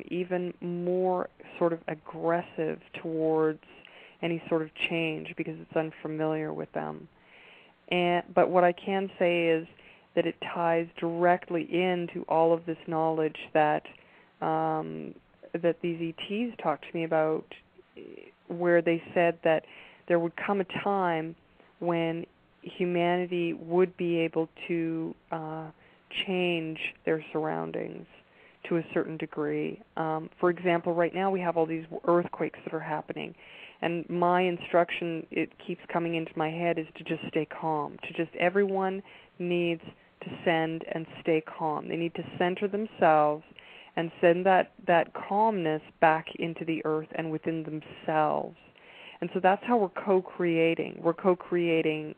even more sort of aggressive towards any sort of change because it's unfamiliar with them. But what I can say is that it ties directly into all of this knowledge that these ETs talked to me about, where they said that there would come a time when humanity would be able to change their surroundings to a certain degree. For example, right now we have all these earthquakes that are happening, and my instruction, it keeps coming into my head, is to just stay calm. Everyone needs to send and stay calm. They need to center themselves and send that calmness back into the earth and within themselves. And so that's how we're co-creating. We're co-creating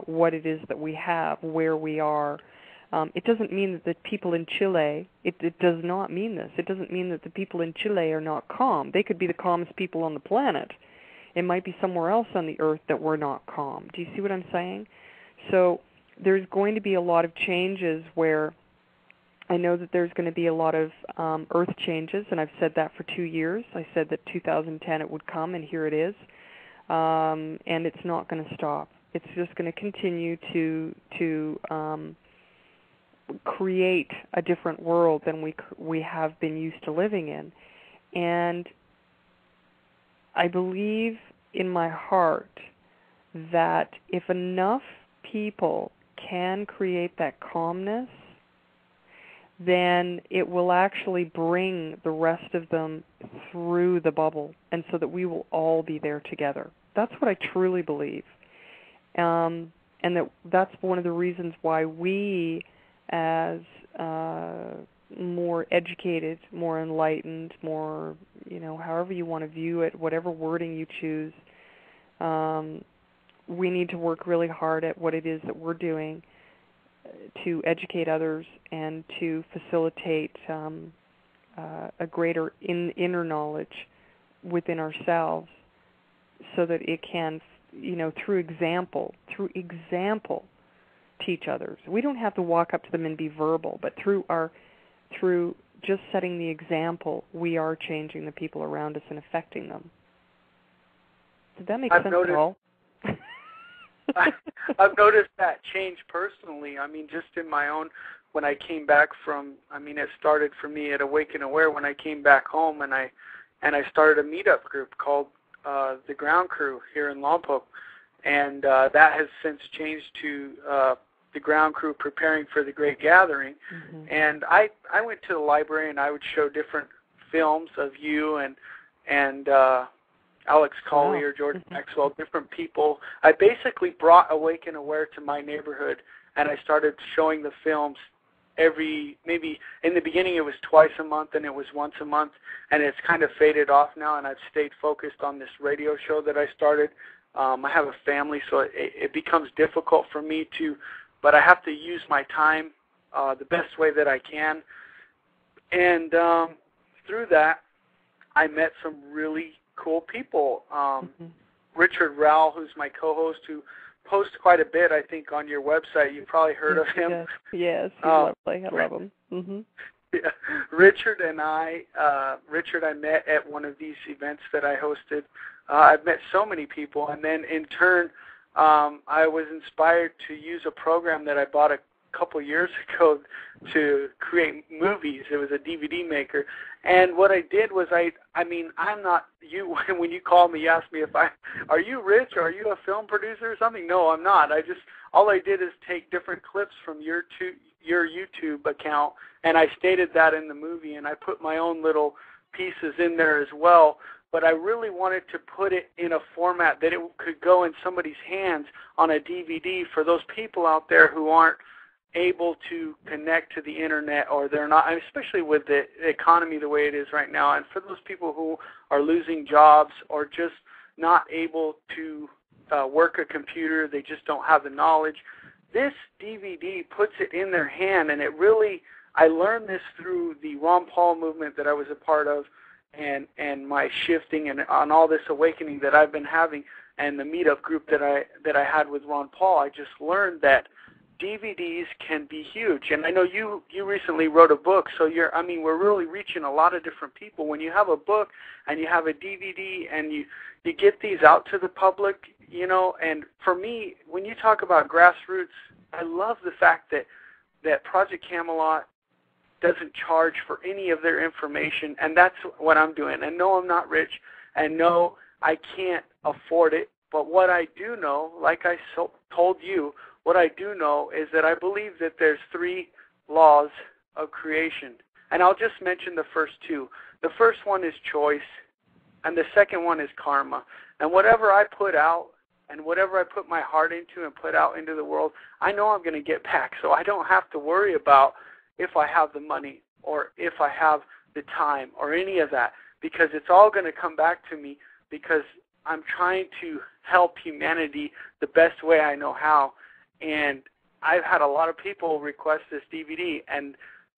what it is that we have, where we are. It doesn't mean that the people in Chile, it does not mean this. It doesn't mean that the people in Chile are not calm. They could be the calmest people on the planet. It might be somewhere else on the earth that we're not calm. Do you see what I'm saying? So there's going to be a lot of changes where I know that there's going to be a lot of earth changes, and I've said that for 2 years. I said that 2010 it would come, and here it is. And it's not going to stop. It's just going to continue to create a different world than we have been used to living in. And I believe in my heart that if enough people can create that calmness, then it will actually bring the rest of them through the bubble, and so that we will all be there together. That's what I truly believe. And that's one of the reasons why we, as more educated, more enlightened, more, however you want to view it, whatever wording you choose, we need to work really hard at what it is that we're doing to educate others and to facilitate a greater inner knowledge within ourselves, so that it can, through example, teach others. We don't have to walk up to them and be verbal, but through just setting the example, we are changing the people around us and affecting them. Did that make sense at all? I've noticed that change personally. I mean, just in my own, when I came back from, it started for me at Awaken Aware when I came back home, and I started a meetup group called the Ground Crew here in Lompoc, and that has since changed to the Ground Crew Preparing for the Great Gathering. Mm-hmm. And I went to the library and I would show different films of you and Alex Collier, George Maxwell, different people. I basically brought Awaken Aware to my neighborhood, and I started showing the films maybe in the beginning it was twice a month, and it was once a month, and it's kind of faded off now, and I've stayed focused on this radio show that I started. I have a family, so it becomes difficult for me but I have to use my time the best way that I can. And through that, I met some really cool people. Richard Rowell, who's my co-host, who posts quite a bit, I think, on your website. You've probably heard of him. Yes, he's lovely. I love him. Mm-hmm. Yeah. Richard I met at one of these events that I hosted. I've met so many people, and then in turn, I was inspired to use a program that I bought a couple years ago to create movies. It was a DVD maker. And what I did was I'm not you. When you called me, you asked me are you Rich? Or are you a film producer or something? No, I'm not. All I did is take different clips from your YouTube account, and I stated that in the movie, and I put my own little pieces in there as well. But I really wanted to put it in a format that it could go in somebody's hands on a DVD for those people out there who aren't able to connect to the internet, or they're not, especially with the economy the way it is right now, and for those people who are losing jobs or just not able to work a computer, they just don't have the knowledge. This DVD puts it in their hand, and I learned this through the Ron Paul movement that I was a part of, and my shifting and on all this awakening that I've been having, and the meetup group that I had with Ron Paul. I just learned that DVDs can be huge. And I know you recently wrote a book, so we're really reaching a lot of different people. When you have a book and you have a DVD and you get these out to the public, and for me, when you talk about grassroots, I love the fact that Project Camelot doesn't charge for any of their information, and that's what I'm doing. And no, I'm not rich, and no, I can't afford it, but what I do know, like I told you, what I do know is that I believe that there's 3 laws of creation, and I'll just mention the first 2. The first one is choice, and the second one is karma. And whatever I put out and whatever I put my heart into and put out into the world, I know I'm going to get back, so I don't have to worry about if I have the money or if I have the time or any of that, because it's all going to come back to me, because I'm trying to help humanity the best way I know how. And I've had a lot of people request this DVD, and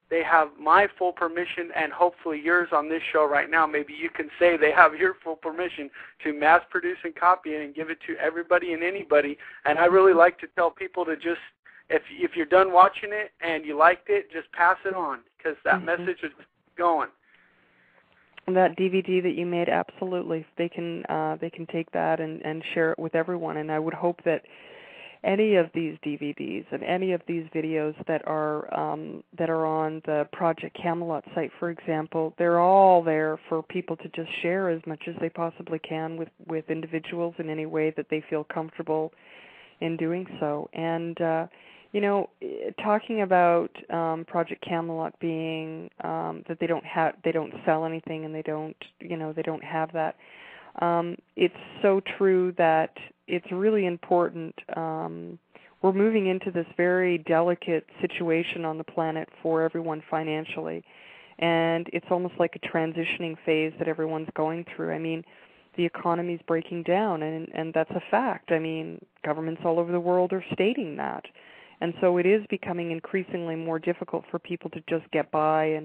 they have my full permission, and hopefully yours on this show right now. Maybe you can say they have your full permission to mass produce and copy it and give it to everybody and anybody. And I really like to tell people to just, if you're done watching it and you liked it, just pass it on, because that message is going. That DVD that you made, absolutely, they can take that and share it with everyone. And I would hope that any of these DVDs and any of these videos that are on the Project Camelot site, for example, they're all there for people to just share as much as they possibly can with individuals in any way that they feel comfortable in doing so. And talking about Project Camelot being that they don't sell anything, and they don't have that. It's so true that it's really important. We're moving into this very delicate situation on the planet for everyone financially, and it's almost like a transitioning phase that everyone's going through. I mean, the economy's breaking down, and that's a fact. I mean, governments all over the world are stating that. And so it is becoming increasingly more difficult for people to just get by,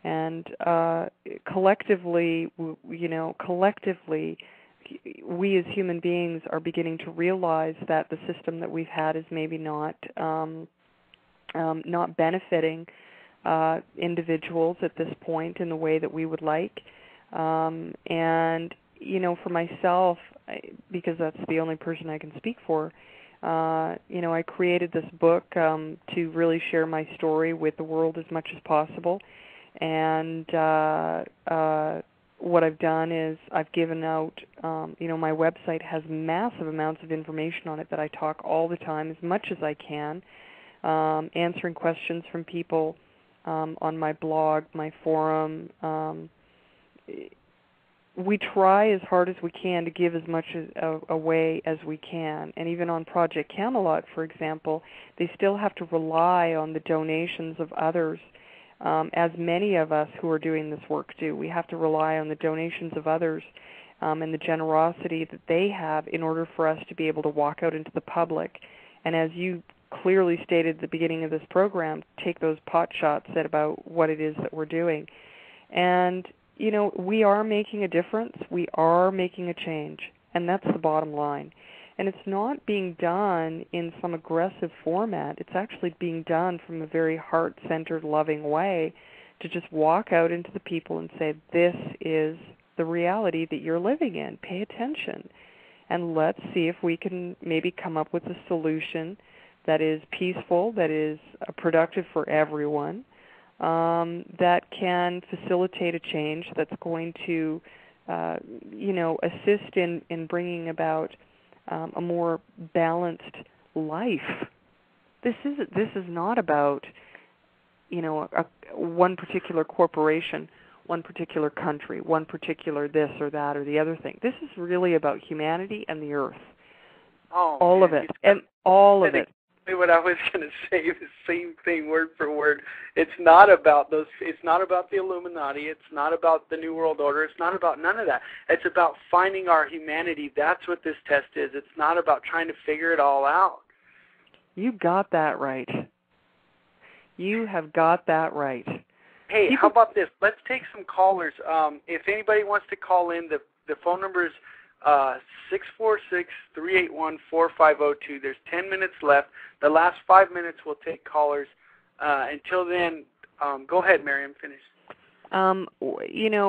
and collectively, we as human beings are beginning to realize that the system that we've had is maybe not benefiting individuals at this point in the way that we would like. And for myself, because that's the only person I can speak for, I created this book to really share my story with the world as much as possible. And what I've done is I've given out, my website has massive amounts of information on it that I talk all the time, as much as I can, answering questions from people on my blog, my forum. We try as hard as we can to give as much away as we can. And even on Project Camelot, for example, they still have to rely on the donations of others, as many of us who are doing this work do. We have to rely on the donations of others and the generosity that they have in order for us to be able to walk out into the public. And as you clearly stated at the beginning of this program, take those pot shots at about what it is that we're doing. And we are making a difference. We are making a change, and that's the bottom line. And it's not being done in some aggressive format. It's actually being done from a very heart-centered, loving way, to just walk out into the people and say, this is the reality that you're living in. Pay attention. And let's see if we can maybe come up with a solution that is peaceful, that is productive for everyone, that can facilitate a change that's going to, assist in bringing about a more balanced life. This is not about, one particular corporation, one particular country, one particular this or that or the other thing. This is really about humanity and the earth. All of it. What I was going to say, the same thing, word for word. It's not about those. It's not about the Illuminati. It's not about the New World Order. It's not about none of that. It's about finding our humanity. That's what this test is. It's not about trying to figure it all out. You got that right. You have got that right. Hey, how about this? Let's take some callers. If anybody wants to call in, the phone number is 646-381-4502. There's 10 minutes left. The last 5 minutes we'll take callers. Until then, go ahead, Miriam, finish. You know,